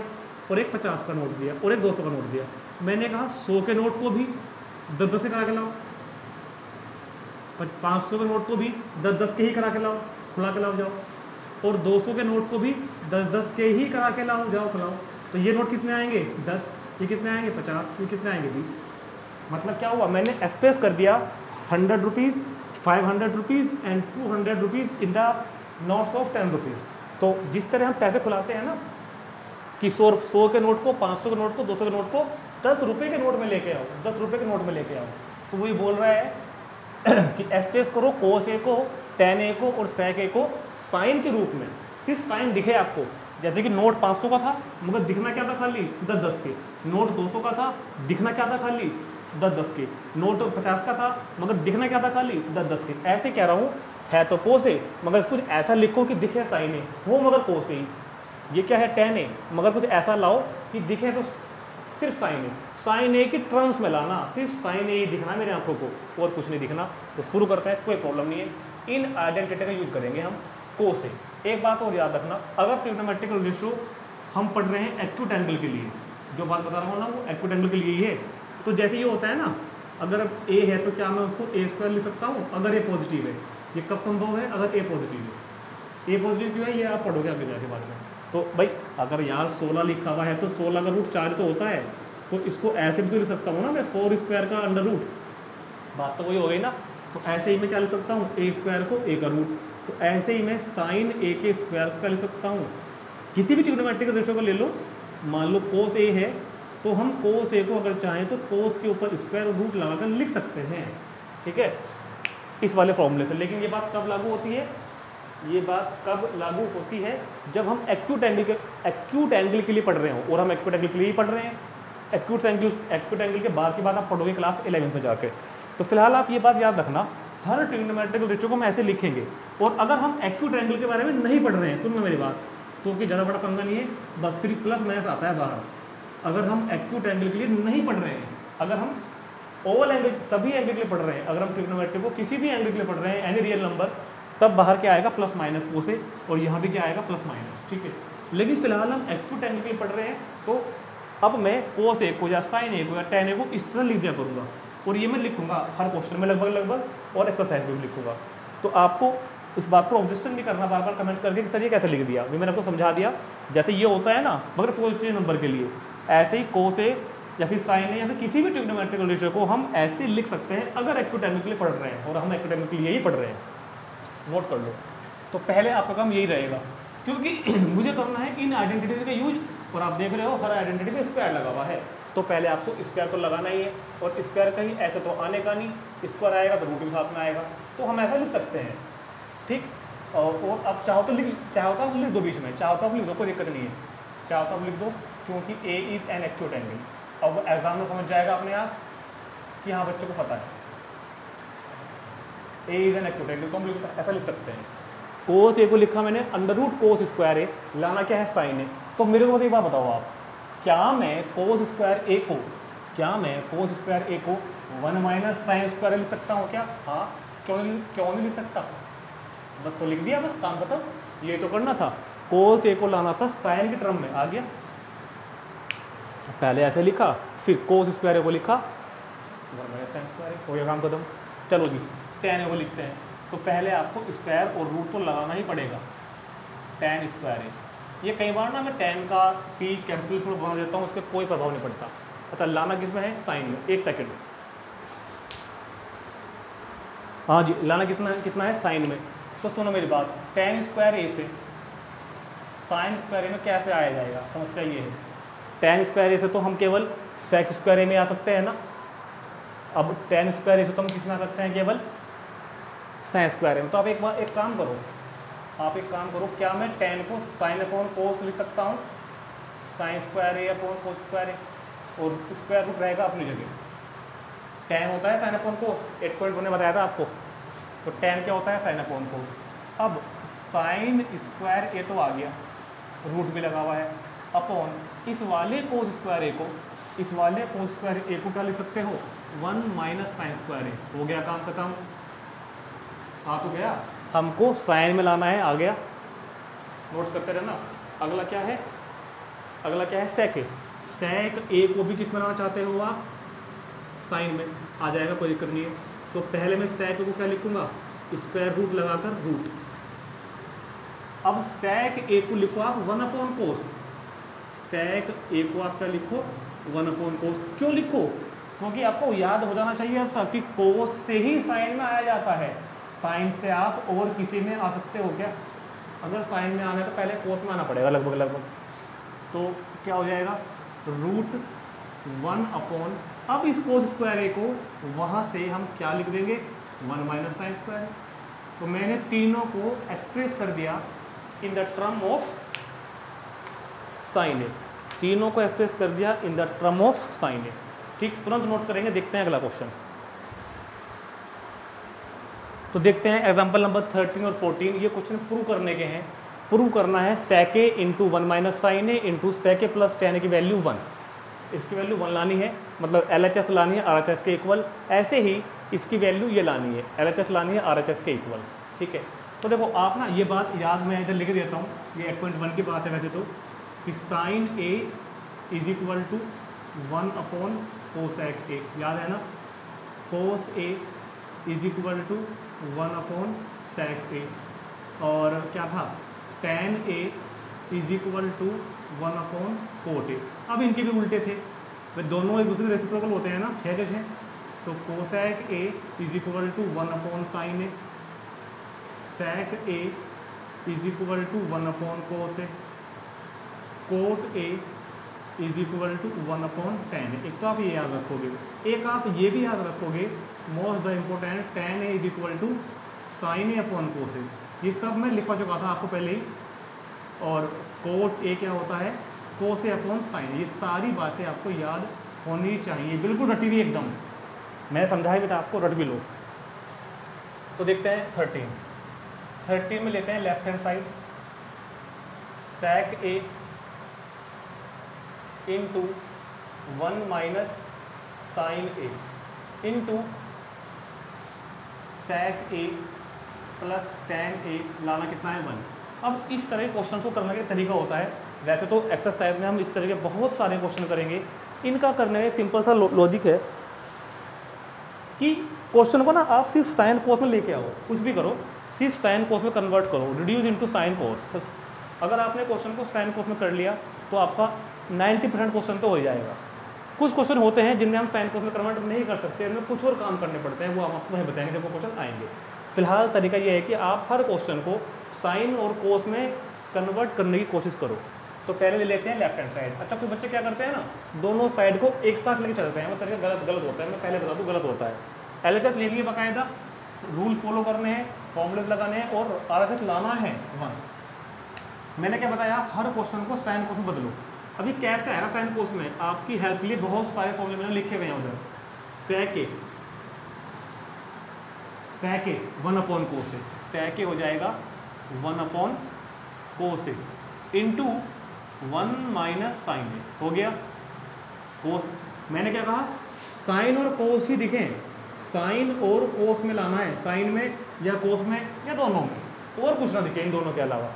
और एक 50 का नोट दिया, और एक 200 का नोट दिया। मैंने कहा 100 के नोट को भी 10-10 से करा के लाओ, 500 के नोट को भी 10-10 के ही करा के लाओ, खुला के लाओ जाओ, और 200 के नोट को भी 10-10 के ही करा के लाओ जाओ खुलाओ। तो ये नोट कितने आएंगे 10, ये कितने आएंगे 50, ये कितने आएंगे 20। मतलब क्या हुआ, मैंने एक्सप्रेस कर दिया 100 rupees, 500 rupees and 200 rupees in the notes of 10 rupees. तो जिस तरह हम पैसे खुलाते हैं ना कि 100 के नोट को, 500 के नोट को, 200 के नोट को 10 रुपये के नोट में लेके आओ, 10 रुपये के नोट में लेके आओ। तो वही बोल रहा है कि एक्सप्रेस करो कोस ए को, टैन ए को और सेक ए को साइन के रूप में। सिर्फ साइन दिखे आपको, जैसे कि नोट 500 का था मगर दिखना क्या था खाली 10-10 के, नोट 200 का था दिखना क्या था खाली 10-10 के, नोट 50 का था मगर दिखना क्या था खाली 10-10 के। ऐसे कह रहा हूँ, है तो कोस ए मगर कुछ ऐसा लिखो कि दिखे साइन ए, हो मगर कोस ए। ये क्या है टैन ए, मगर कुछ ऐसा लाओ कि दिखे तो सिर्फ साइन ए, साइन ए की टर्म्स में लाना, सिर्फ साइन ए ही दिखना मेरे आंखों को और कुछ नहीं दिखना। तो शुरू करते हैं, कोई प्रॉब्लम नहीं है। इन आइडेंटिटी का यूज करेंगे हम कोस ए। एक बात और याद रखना, अगर ट्रिग्नोमेट्रिकल रेशियो हम पढ़ रहे हैं एक्यूट एंगल के लिए, जो बात बता रहा हूँ ना वो एक्यूट एंगल के लिए ही है। तो जैसे ये होता है ना, अगर ए है तो क्या मैं उसको ए स्क्वायर लिख सकता हूँ अगर ए पॉजिटिव है। ये कब संभव है, अगर ए पॉजिटिव है। ए पॉजिटिव क्यों है ये आप पढ़ोगे आगे जाके बाद में। तो भाई अगर यहाँ 16 लिखा हुआ है तो 16 का रूट 4 तो होता है, तो इसको ऐसे भी तो लिख सकता हूँ ना मैं, 4 स्क्वायर का अंडर रूट, बात तो वही हो गई ना। तो ऐसे ही मैं क्या लिख सकता हूँ, ए स्क्वायर को ए का रूट, तो ऐसे ही मैं साइन ए के स्क्वायर का लिख सकता हूँ। किसी भी ट्रिग्नोमेट्रिकल रेशियो को ले लो, मान लो कोस ए है तो हम कोस ए को अगर चाहें तो कोस के ऊपर स्क्वायर रूट लगाकर लिख सकते हैं, ठीक है, इस वाले फॉर्मूले से। लेकिन ये बात कब लागू होती है, ये बात कब लागू होती है, जब हम एक्यूट एंगल के लिए पढ़ रहे हो, और हम एक्यूट एंगल के लिए ही पढ़ रहे हैं। एक्यूट एंगल के बाद की बात आप पढ़ोगे क्लास 11 में जाके। तो फिलहाल आप ये बात याद रखना, हर ट्रिग्नोमेट्रिकल रेशियो को हम ऐसे लिखेंगे। और अगर हम एक्यूट एंगल के बारे में नहीं पढ़ रहे हैं, सुनना मेरी बात, तो कि ज़्यादा बड़ा पंगा नहीं है, बस फिर प्लस माइनस आता है बाहर। अगर हम एक्यूट एंगल के लिए नहीं पढ़ रहे हैं, अगर हम ओवल एंगल सभी एंगल के लिए पढ़ रहे हैं, अगर हम ट्रिग्नोमेट्री को किसी भी एंगल के लिए पढ़ रहे हैं, एनी रियल नंबर, तब बाहर क्या आएगा प्लस माइनस को से, और यहाँ भी क्या आएगा प्लस माइनस, ठीक है। लेकिन फिलहाल हम एक्यूट एंगल के लिए पढ़ रहे हैं, तो अब मैं कोस ए को या साइन ए को या टैन ए को इस तरह लिख दिया करूँगा, और ये मैं लिखूंगा हर क्वेश्चन में लगभग, और एक्सरसाइज में भी लिखूंगा। तो आपको उस बात पर ऑब्जेक्शन नहीं करना बार बार कमेंट करके कि सर ये कैसे लिख दिया, भी मैंने आपको समझा दिया। जैसे ये होता है ना मगर पॉजिटिव नंबर के लिए, ऐसे ही कोस ए या फिर साइन ए या फिर किसी भी ट्रिग्नोमेट्रिकल रेशियो को हम ऐसे लिख सकते हैं अगर एक्यूट एंगल के लिए पढ़ रहे हैं, और हम एक्यूट एंगल के लिए ही पढ़ रहे हैं। नोट कर लो। तो पहले आपका काम यही रहेगा, क्योंकि मुझे करना है इन आइडेंटिटीज का यूज, और आप देख रहे हो हर आइडेंटिटी में स्क्वायर लगा हुआ है, तो पहले आपको स्क्वायर तो लगाना ही है, और स्क्वायर का ही ऐसे तो आने का नहीं, स्क्वायर आएगा तो रूट के साथ में आएगा, तो हम ऐसा लिख सकते हैं, ठीक। और अब चाहो तो लिख दो बीच में, चाहो तो आप लिख दो, कोई दिक्कत नहीं है, चाहो तो आप लिख दो, क्योंकि A is an acute angle. अब एग्जाम में समझ जाएगा अपने आप कि हाँ बच्चों को पता है A is an acute angle, तो हम ऐसा लिख सकते हैं। कोस ए को लिखा मैंने अंडर रूट कोस स्क्वायर ए, लाना क्या है साइन ए। तो मेरे को एक बात बताओ आप, क्या मैं कोस स्क्वायर ए को क्या मैं कोस स्क्वायर ए को 1 माइनस साइन स्क्वायर लिख सकता हूँ क्या? हाँ, क्यों नहीं लिख सकता? बस तो लिख दिया, बस काम खत्म। ये तो करना था, कोस ए को लाना था साइन के टर्म में, आ गया। पहले ऐसे लिखा, फिर कोस स्क्वायर ए को लिखा 1 माइनस साइन स्क्वायर, हो गया काम खत्म। चलो जी tan ए को लिखते हैं, तो पहले आपको स्क्वायर और रूट तो लगाना ही पड़ेगा। tan स्क्वायर ए, ये कई बार ना मैं tan का t कैपिटल में बना देता हूँ, उससे कोई प्रभाव नहीं पड़ता। अच्छा, लाना किस में है? साइन में। एक सेकंड, हाँ जी, लाना कितना है? साइन में। तो सुनो मेरी बात, tan स्क्वायर ए से साइन स्क्वायर ए में कैसे आया जाएगा? समस्या ये है, tan स्क्वायर ए से तो हम केवल sec स्क्वायर ए में आ सकते हैं ना। अब tan स्क्वायर ए से तो हम किस में आ सकते हैं? केवल sin स्क्वायर ए में। तो आप एक काम करो, क्या मैं tan को साइन अपॉन कोस लिख सकता हूँ? साइन स्क्वायर ए अपॉन कोस स्क्वायर ए, और स्क्वायर रूट रहेगा अपनी जगह। tan होता है साइन अपॉन कोस, 8.1 ने बताया था आपको। तो tan क्या होता है? साइन अपॉन कोस। अब साइन स्क्वायर ए तो आ गया, रूट भी लगा हुआ है, अपॉन इस वाले कोस स्क्वायर ए को क्या लिख सकते हो? 1 माइनस साइन स्क्वायर ए। हो गया काम खत्म, आ तो गया। हमको साइन में लाना है, आ गया, नोट करते रहना। अगला क्या है? सेक ए। सेक ए को भी किस में लाना चाहते हो आप? साइन में। आ जाएगा, कोई दिक्कत नहीं है। तो पहले मैं सेक को क्या लिखूंगा? स्क्वायर रूट लगाकर रूट। अब सेक ए को लिखो आप 1 अपॉन कोस। सेक ए को आप क्या लिखो? 1 अपॉन कोस। क्यों लिखो? क्योंकि आपको याद हो जाना चाहिए था कि कोस से ही साइन में आया जाता है। साइन से आप और किसी में आ सकते हो क्या? अगर साइन में आना है तो पहले कोस में आना पड़ेगा लगभग। तो क्या हो जाएगा? रूट 1 अपॉन, अब इस कोस स्क्वायर ए को वहाँ से हम क्या लिख देंगे? 1 माइनस साइन स्क्वायर। तो मैंने तीनों को एक्सप्रेस कर दिया in the term of sine A. तीनों को एक्सप्रेस कर दिया in the term of sine A. ठीक, तुरंत नोट करेंगे। देखते हैं अगला क्वेश्चन। तो देखते हैं एग्जाम्पल नंबर 13 और 14। ये क्वेश्चन प्रूव करने के हैं। प्रूव करना है sec a into 1 minus sine A into sec a plus tan a की वैल्यू 1। इसकी वैल्यू 1 लानी है, मतलब LHS लानी है RHS के इक्वल। ऐसे ही इसकी वैल्यू ये लानी है, LHS लानी है RHS के इक्वल। ठीक है, तो देखो आप ना ये बात याद, मैं इधर लिख देता हूँ, ये 8.1 की बात है वैसे तो, कि sine A is equal to 1 upon cosec A. याद है ना? Cos A is equal to 1 upon sec A. और क्या था? tan A is equal to 1 upon cot A. अब इनके भी उल्टे थे, वे दोनों एक दूसरे रेसिप्रोकल होते हैं ना, 6 के 6। तो cosec A is equal to 1 upon sine A, sec A is equal to 1 upon cos A, cot A is equal to 1 upon tan A. एक तो आप ये याद रखोगे, एक आप ये भी याद रखोगे, most the important, tan A is equal to sine A upon cos A. ये सब मैं लिखवा चुका था आपको पहले ही। और कोट ए क्या होता है? कोस ए अपॉन साइन। ये सारी बातें आपको याद होनी चाहिए, बिल्कुल रटी हुई एकदम। मैं समझाया भी था आपको, रट भी लो। तो देखते हैं 13 में लेते हैं left hand side, sec A into 1 minus sine A into sec A plus tan ए। लाना कितना है? 1। अब इस तरह के क्वेश्चन को करने का तरीका होता है। वैसे तो एक्सरसाइज में हम इस तरह के बहुत सारे क्वेश्चन करेंगे। इनका करने का एक सिंपल सा लॉजिक है कि क्वेश्चन को ना आप सिर्फ साइन कोस में लेके आओ, कुछ भी करो, सिर्फ साइन कोस में कन्वर्ट करो, रिड्यूस इनटू साइन कोस। अगर आपने क्वेश्चन को साइन कोस में कर लिया तो आपका 90% क्वेश्चन तो हो जाएगा। कुछ क्वेश्चन होते हैं जिनमें हम साइन कोस में कन्वर्ट नहीं कर सकते, इनमें कुछ और काम करने पड़ते हैं, वो हम आपको वहीं बताएंगे जब वो क्वेश्चन आएंगे। फिलहाल तरीका ये है कि आप हर क्वेश्चन को साइन और कोस में कन्वर्ट करने की कोशिश करो। तो पहले ले लेते हैं लेफ्ट हैंड साइड। अच्छा, कुछ बच्चे क्या करते हैं ना, दोनों साइड को एक साथ लेके चलते हैं, वो तरीका गलत होता है। मैं पहले बता दूँ, गलत होता है। LHS लेनी है बाकायदा, रूल फॉलो करने हैं, फॉर्मूलेस लगाने हैं, और RHS लाना है 1। मैंने क्या बताया? हर क्वेश्चन को साइन कोस में बदलो। अभी कैसे आएगा साइन कोस में? आपकी हेल्प के लिए बहुत सारे फॉर्मूले मैंने लिखे हुए हैं उधर। सेक ए 1 अपॉन कोस ए, सेक ए हो जाएगा 1 अपॉन कोस ए इंटू 1 माइनस साइन ए। हो गया? कोस मैंने क्या कहा, साइन और कोस ही दिखें, साइन और कोस में लाना है, साइन में या कोस में या दोनों में, और कुछ ना दिखे इन दोनों के अलावा।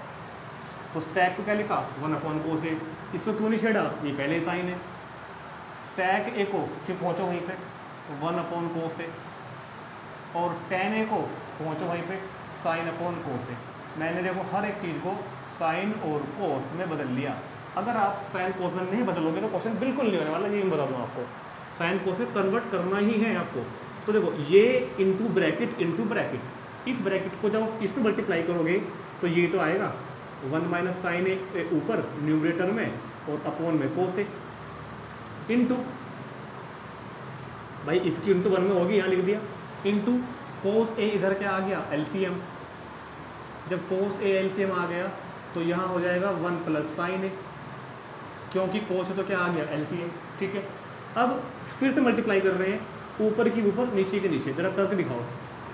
तो sec को क्या लिखा 1/cos A, इसको क्यों नहीं छेड़ा, ये पहले साइन है। sec A को फिर पहुँचो वहीं पे 1/cos A, और tan A को पहुँचो वहीं पे sin/cos A। मैंने देखो हर एक चीज़ को साइन और कोस में बदल लिया। अगर आप साइन कोस में नहीं बदलोगे तो क्वेश्चन बिल्कुल नहीं होने वाला, ये मैं बता दूँ आपको। साइन कोस में कन्वर्ट करना ही है आपको। तो देखो ये इंटू ब्रैकेट, इस ब्रैकेट को जब इसमें मल्टीप्लाई करोगे तो ये तो आएगा 1 - sin A ऊपर न्यूमरेटर में और अपॉन में कोस A इंटू, भाई इसकी इंटू 1 में होगी, यहाँ लिख दिया, इंटू कोस A इधर क्या आ गया एलसीएम। जब कोस A एलसीएम आ गया तो यहाँ हो जाएगा 1 + sin A, क्योंकि कोस तो क्या आ गया एलसीएम। ठीक है, अब फिर से मल्टीप्लाई कर रहे हैं, ऊपर की ऊपर नीचे के नीचे, जरा करके दिखाओ।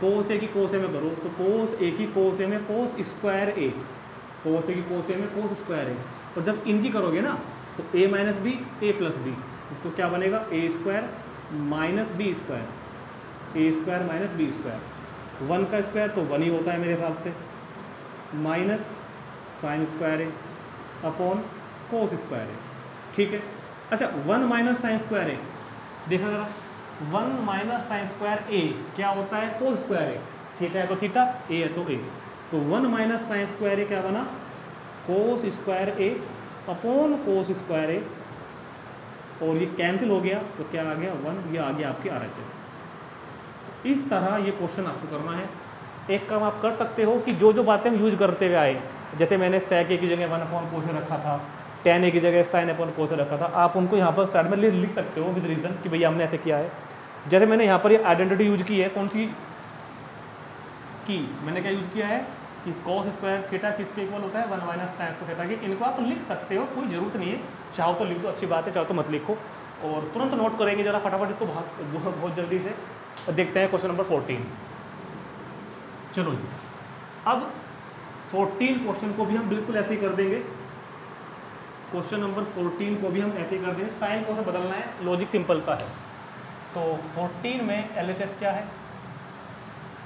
कोस A की कोस A में करो तो कोस A की कोस A में cos square A, cos A की कोस A में कोस स्क्वायर A, और जब इनकी करोगे ना तो A - B A + B, तो क्या बनेगा A² - B², A² - B²। 1 का स्क्वायर तो 1 ही होता है मेरे हिसाब से, minus sine square A upon cos square A। ठीक है, अच्छा 1 - साइन स्क्वायर A, देखा जरा, 1 - साइन स्क्वायर A क्या होता है कोस स्क्वायर A, थीटा है तो थीटा, A है तो A, तो 1 - साइन स्क्वायर A क्या बना cos square A upon cos square A, और ये कैंसिल हो गया तो क्या आ गया 1, ये आ गया आपके RHS। इस तरह ये क्वेश्चन आपको करना है। एक काम आप कर सकते हो कि जो जो बातें हम यूज करते हुए आए, जैसे मैंने sec A की जगह 1/cos A रखा था, tan A की जगह sin/cos A रखा था, आप उनको यहाँ पर साइड में लिख सकते हो विद रीज़न कि भैया हमने ऐसे किया है। जैसे मैंने यहाँ पर ये आइडेंटिटी यूज की है, कौन सी की, मैंने क्या यूज किया है कि cos स्क्वायर थीटा किसके इक्वल होता है 1 - sin थीटा की। इनको आप लिख सकते हो, कोई ज़रूरत नहीं है, चाहो तो लिख दो, अच्छी बात है, चाहो तो मत लिखो। और तुरंत नोट करेंगे जरा फटाफट इसको बहुत जल्दी से, और देखते हैं क्वेश्चन नंबर 14। चलो जी, अब 14 क्वेश्चन को भी हम बिल्कुल ऐसे ही कर देंगे। क्वेश्चन नंबर 14 को भी हम ऐसे ही कर देंगे, साइन को से बदलना है, लॉजिक सिंपल सा है। तो 14 में LHS क्या है,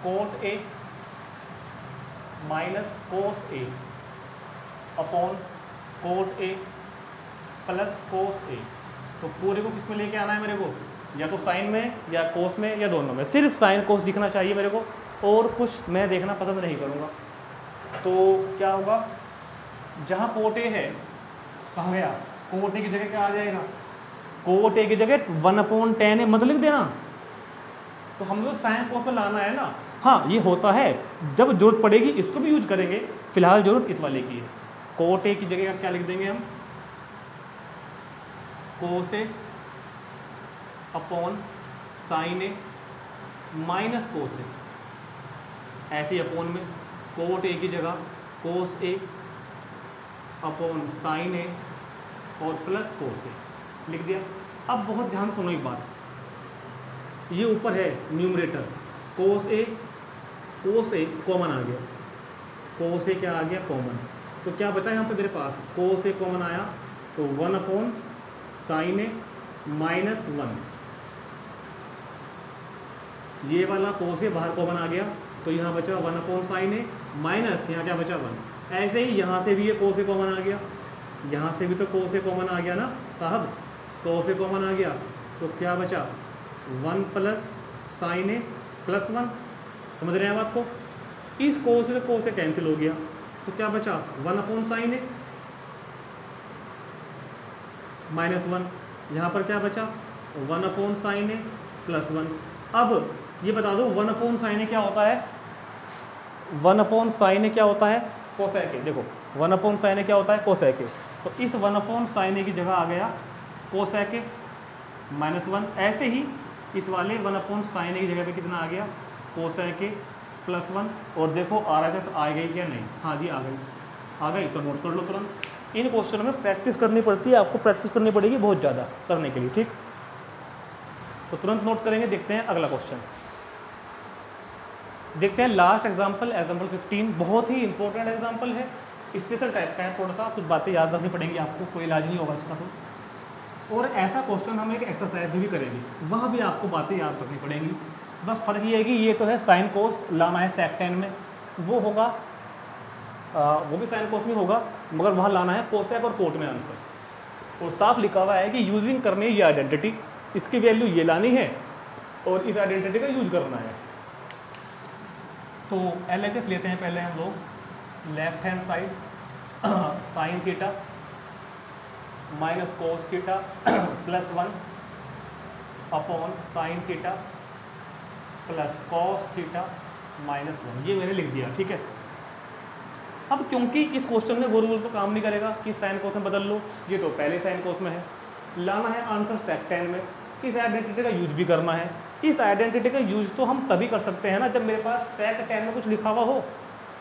cot A minus cos A upon cot A plus cos A। तो पूरे को किस में लेके आना है मेरे को, या तो साइन में या कोस में या दोनों में, सिर्फ साइन कोस दिखना चाहिए मेरे को, और कुछ मैं देखना पसंद नहीं करूँगा। तो क्या होगा, जहाँ कोट A है कहाँ गया, कोट A की जगह क्या आ जाएगा, कोट A की जगह 1/tan A मत लिख देना, तो हम लोग साइन कोस में लाना है ना। हाँ ये होता है, जब जरूरत पड़ेगी इसको भी यूज करेंगे, फिलहाल जरूरत इस वाले की है। कोट A की जगह क्या लिख देंगे हम, कोस A upon sine A minus cos A, ऐसे ही अपॉन में कोट A की जगह कोस A अपॉन साइन A और प्लस कोस A लिख दिया। अब बहुत ध्यान सुनो एक बात, ये ऊपर है न्यूमरेटर कोस A कॉमन आ गया, कोस A क्या आ गया कॉमन, तो क्या बचा यहाँ पे मेरे पास, कोस A कॉमन आया तो 1/sin A माइनस 1, ये वाला कोस A बाहर कॉमन आ गया तो यहाँ बचा 1/sin A माइनस यहाँ क्या बचा 1। ऐसे ही यहाँ से भी ये कोस A कॉमन आ गया, यहाँ से भी तो कोस A कॉमन आ गया ना साहब, कोस A कॉमन आ गया तो क्या बचा 1 + sin A + 1। समझ रहे हैं आप आपको, इस कोस से कोस A कैंसिल हो गया तो क्या बचा 1/sin A माइनस 1, यहाँ पर क्या बचा 1/sin A + 1। अब ये बता दो 1/sin A क्या होता है, 1/sin A क्या होता है कोसेक A। देखो 1/sin A क्या होता है कोसेक A, तो इस 1/sin A की जगह आ गया कोसेक A माइनस 1। ऐसे ही इस वाले 1/sin A की जगह पे कितना आ गया कोसेक A + 1। और देखो RHS आ गई क्या नहीं, हाँ जी आ गई, तो नोट कर लो तुरंत। इन क्वेश्चन में प्रैक्टिस करनी पड़ती है, आपको प्रैक्टिस करनी पड़ेगी बहुत ज़्यादा करने के लिए, ठीक। तो तुरंत नोट करेंगे। देखते हैं अगला क्वेश्चन, देखते हैं लास्ट एग्जाम्पल 15। बहुत ही इंपॉर्टेंट एग्जाम्पल है, स्पेशल टाइप का है, थोड़ा सा कुछ बातें याद रखनी पड़ेंगी आपको, कोई इलाज नहीं होगा इसका। तो और ऐसा क्वेश्चन हम एक एक्सरसाइज भी करेंगे, वहाँ भी आपको बातें याद रखनी पड़ेंगी। बस फर्क ये है कि ये तो है साइन कोस लाना है सेक टेन में, वो होगा वो भी साइन कोस में होगा, मगर वहाँ लाना है कोसेक और कोट में आंसर। और साफ लिखा हुआ है कि यूजिंग करनी है ये आइडेंटिटी, इसकी वैल्यू ये लानी है और इस आइडेंटिटी का यूज करना है। तो LHS लेते हैं पहले हम लोग। Left hand side sine theta minus cos theta plus 1 upon sine theta plus cos theta minus 1, ये मैंने लिख दिया, ठीक है। अब क्योंकि इस क्वेश्चन में वो रूल तो काम नहीं करेगा कि साइन कोस में बदल लो, ये तो पहले साइन कोस में है, लाना है आंसर सेक टेन में, इस आइडेंटिटी का यूज भी करना है। इस आइडेंटिटी का यूज तो हम तभी कर सकते हैं ना जब मेरे पास सेक टेन में कुछ लिखा हुआ हो।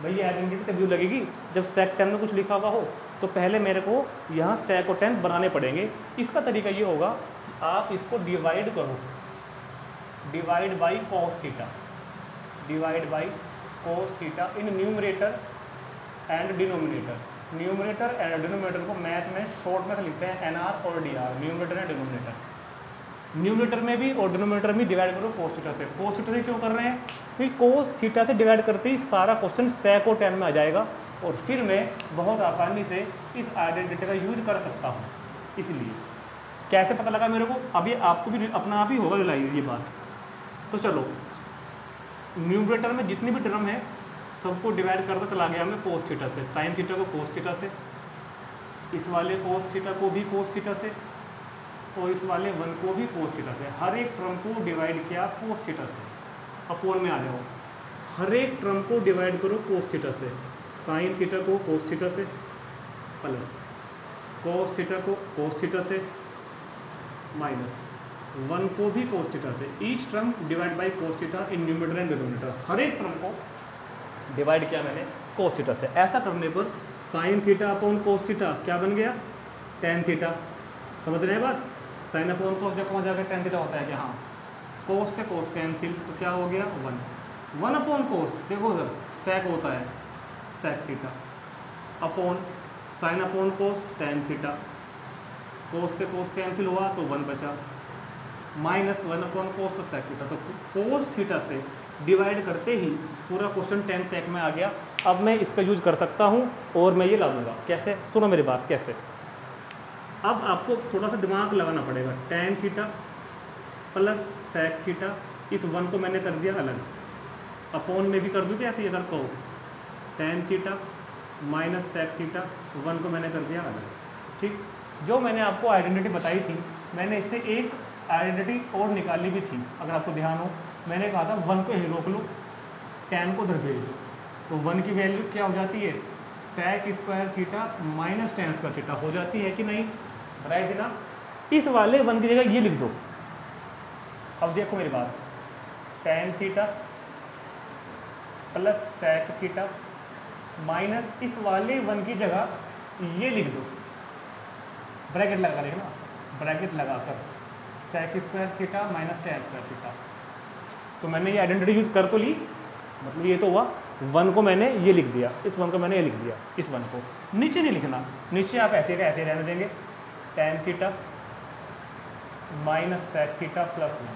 भाई ये आइडेंटिटी तभी लगेगी जब सेक टेन में कुछ लिखा हुआ हो। तो पहले मेरे को यहाँ सेक और टेन बनाने पड़ेंगे। इसका तरीका ये होगा, आप इसको डिवाइड करो, divide by cos theta, divide by cos theta in numerator and denominator. Numerator and denominator को मैथ में शॉर्ट में लिखते हैं NR और DR, numerator and denominator. Numerator में भी और डिनोमिनेटर में डिवाइड करो कोस थीटा से। कोस थीटा से क्यों कर रहे हैं? क्योंकि कोस थीटा से डिवाइड करते ही सारा क्वेश्चन सेक और टेन में आ जाएगा और फिर मैं बहुत आसानी से इस आइडेंटिटी का यूज कर सकता हूँ। इसलिए कैसे पता लगा मेरे को, अभी आपको भी अपना आप ही होगा रियलाइज ये बात। तो चलो, न्यूमरेटर में जितनी भी टर्म है सबको डिवाइड करता चला गया मैं कोस थीटा से। साइन थीटा को कोस थीटा से, इस वाले कोस थीटा को भी कोस थीटा से और इस वाले 1 को भी कोस थीटा से। हर एक टर्म को डिवाइड किया कोस थीटा से। अपोन में आ जाओ, हर एक टर्म को डिवाइड करो कोस थीटा से। साइन थीटा को कोस थीटा से प्लस कोस थीटा को कोस थीटा से माइनस 1 को भी कोस थीटा से। Each term divide by cos theta in numerator and denominator. हर एक टर्म को डिवाइड किया मैंने कोस थीटा से। ऐसा करने पर sine theta upon cos theta क्या बन गया? Tan theta. समझ रहे हैं बात? साइन अपॉन कोस जब पहुँच जाकर टेन थीटा होता है कि हाँ, कोस से कोस कैंसिल, तो क्या हो गया 1 अपॉन कोस। देखो सर, सेक होता है sec theta upon sine upon cos tan theta. Cos से कोस कैंसिल हुआ तो 1 बचा, माइनस 1 अपॉन कोस तो सेक थीटा। तो कोस थीटा से डिवाइड करते ही पूरा क्वेश्चन 10 सेक में आ गया। अब मैं इसका यूज कर सकता हूँ और मैं ये ला दूँगा। कैसे? सुनो मेरी बात, कैसे? अब आपको थोड़ा सा दिमाग लगाना पड़ेगा। Tan theta plus sec theta, इस 1 को मैंने कर दिया अलग, अपॉन में भी कर दूँ क्या ऐसे अगर कहो? Tan theta minus sec theta, 1 को मैंने कर दिया अलग, ठीक। जो मैंने आपको आइडेंटिटी बताई थी, मैंने इससे एक आइडेंटिटी और निकाली भी थी, अगर आपको ध्यान हो। मैंने कहा था 1 को यहीं रोक लो, 10 को उधर भेज दो, तो 1 की वैल्यू क्या हो जाती है? Sec square theta minus tan square theta हो जाती है कि नहीं? राइट है ना? इस वाले 1 की जगह ये लिख दो। अब देखो मेरी बात, tan theta plus sec theta minus इस वाले 1 की जगह ये लिख दो, ब्रैकेट लगा लेना, ब्रैकेट लगाकर sec square theta minus tan square theta. तो मैंने ये आइडेंटिटी यूज़ कर तो ली, मतलब ये तो हुआ 1 को मैंने ये लिख दिया, इस 1 को मैंने ये लिख दिया, इस 1 को नीचे नहीं लिखना, नीचे आप ऐसे का ऐसे रहने देंगे। Tan theta minus sec theta plus 1।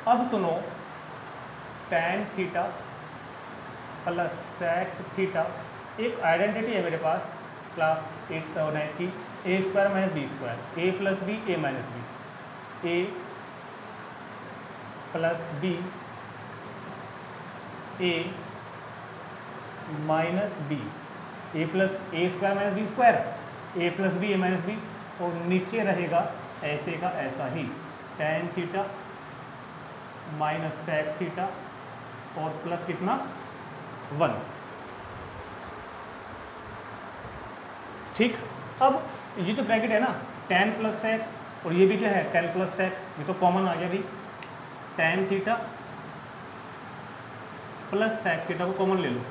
अब सुनो, tan theta plus sec theta, एक आइडेंटिटी है मेरे पास क्लास 8 और 9 की, A square minus B square, A plus B A minus B, A plus B A minus B, A plus A square minus B square, A plus B A minus B, और नीचे रहेगा ऐसे का ऐसा ही tan theta minus sec theta और plus कितना 1, ठीक। अब ये जो ब्रैकेट है ना, टेन प्लस सेक और ये भी क्या है 10 प्लस सेक, ये तो कॉमन आ गया भाई। Tan theta plus sec theta को कॉमन ले लो,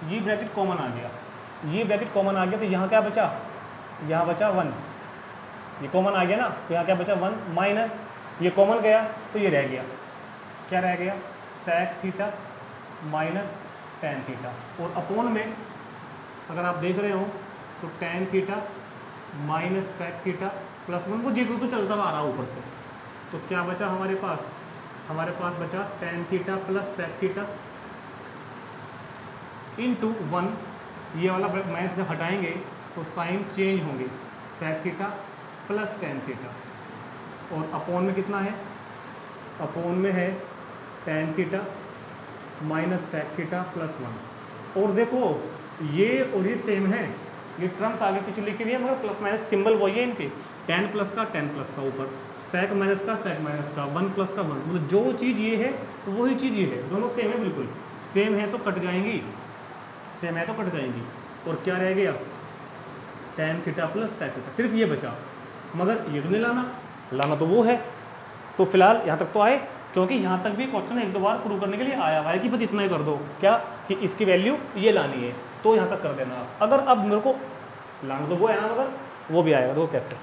ये ब्रैकेट कॉमन आ गया, ये ब्रैकेट कॉमन आ गया, तो यहाँ क्या बचा? यहाँ बचा 1, ये कॉमन आ गया ना, तो यहाँ क्या बचा 1 माइनस ये कॉमन गया तो ये रह गया, क्या रह गया? Sec theta minus tan theta. और अपोन में अगर आप देख रहे हो तो tan theta minus sec theta plus 1, वो जीरो तो चलता आ रहा ऊपर से। तो क्या बचा हमारे पास? हमारे पास बचा tan theta plus sec theta into 1। ये वाला माइनस जब हटाएंगे तो साइन चेंज होंगे, sec theta plus tan theta, और अपॉन में कितना है? अपॉन में है tan theta minus sec theta plus 1। और देखो ये और ये सेम है, ये टर्म्स आगे पीछे लिखी हुई है मगर प्लस माइनस सिंबल वही है इनके, टेन प्लस का ऊपर, सेक माइनस का 1 प्लस का 1, मतलब जो चीज़ ये है वही चीज़ ये है, दोनों सेम है, बिल्कुल सेम है तो कट जाएंगी, सेम है तो कट जाएंगी। और क्या रह गया? Tan theta plus sec theta, सिर्फ ये बचा, मगर ये तो नहीं लाना तो वो है। तो फिलहाल यहाँ तक तो आए, क्योंकि यहाँ तक भी क्वेश्चन एक दो बार प्रूव करने के लिए आया हुआ है कि बस इतना ही कर दो, क्या कि इसकी वैल्यू ये लानी है, तो यहाँ तक कर देना आप। अगर अब मेरे को लाना तो वो है ना, मगर वो भी आएगा, तो वो कैसे?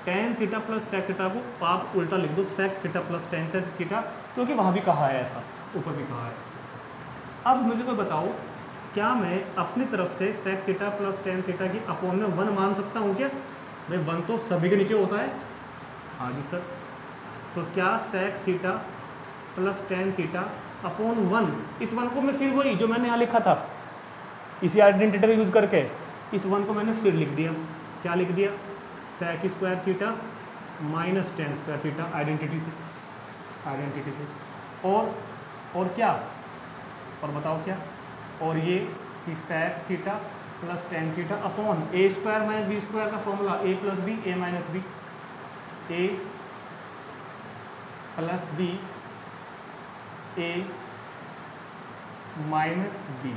Tan theta plus sec theta को आप उल्टा लिख दो, sec theta plus tan theta, क्योंकि वहाँ भी कहा है ऐसा, ऊपर भी कहा है। अब मुझे कोई बताओ, क्या मैं अपनी तरफ से sec theta plus tan theta की अपॉन में 1 मान सकता हूँ क्या? भाई 1 तो सभी के नीचे होता है। हाँ जी सर। तो क्या sec theta plus tan theta upon 1, इस 1 को मैं फिर वही जो मैंने यहाँ लिखा था, इसी आइडेंटिटी का यूज करके इस 1 को मैंने फिर लिख दिया। क्या लिख दिया? Sec square theta minus tan square theta, identity से। और क्या? और बताओ क्या? और ये कि sec theta plus tan theta upon A square minus B square का formula, A plus B A minus B, A plus B A minus B,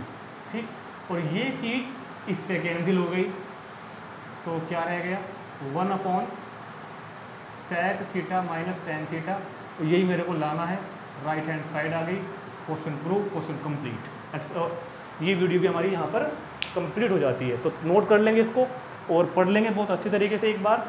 ठीक। और ये चीज़ इससे कैंसिल हो गई, तो क्या रह गया? 1 upon sec theta minus tan theta, यही मेरे को लाना है, राइट हैंड साइड आ गई। Question prove, question complete. ये वीडियो भी हमारी यहाँ पर कंप्लीट हो जाती है, तो नोट कर लेंगे इसको और पढ़ लेंगे बहुत अच्छे तरीके से एक बार,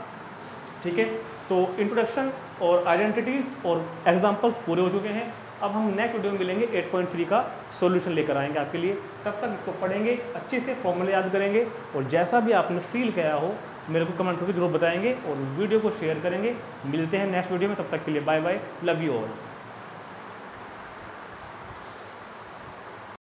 ठीक है। तो इंट्रोडक्शन और आइडेंटिटीज़ और एग्जांपल्स पूरे हो चुके हैं। अब हम नेक्स्ट वीडियो में मिलेंगे, 8.3 का सॉल्यूशन लेकर आएंगे आपके लिए। तब तक इसको पढ़ेंगे, अच्छे से फॉर्मूले याद करेंगे, और जैसा भी आपने फील किया हो मेरे को कमेंट करके जरूर बताएंगे और वीडियो को शेयर करेंगे। मिलते हैं नेक्स्ट वीडियो में, तब तक के लिए bye bye, love you all.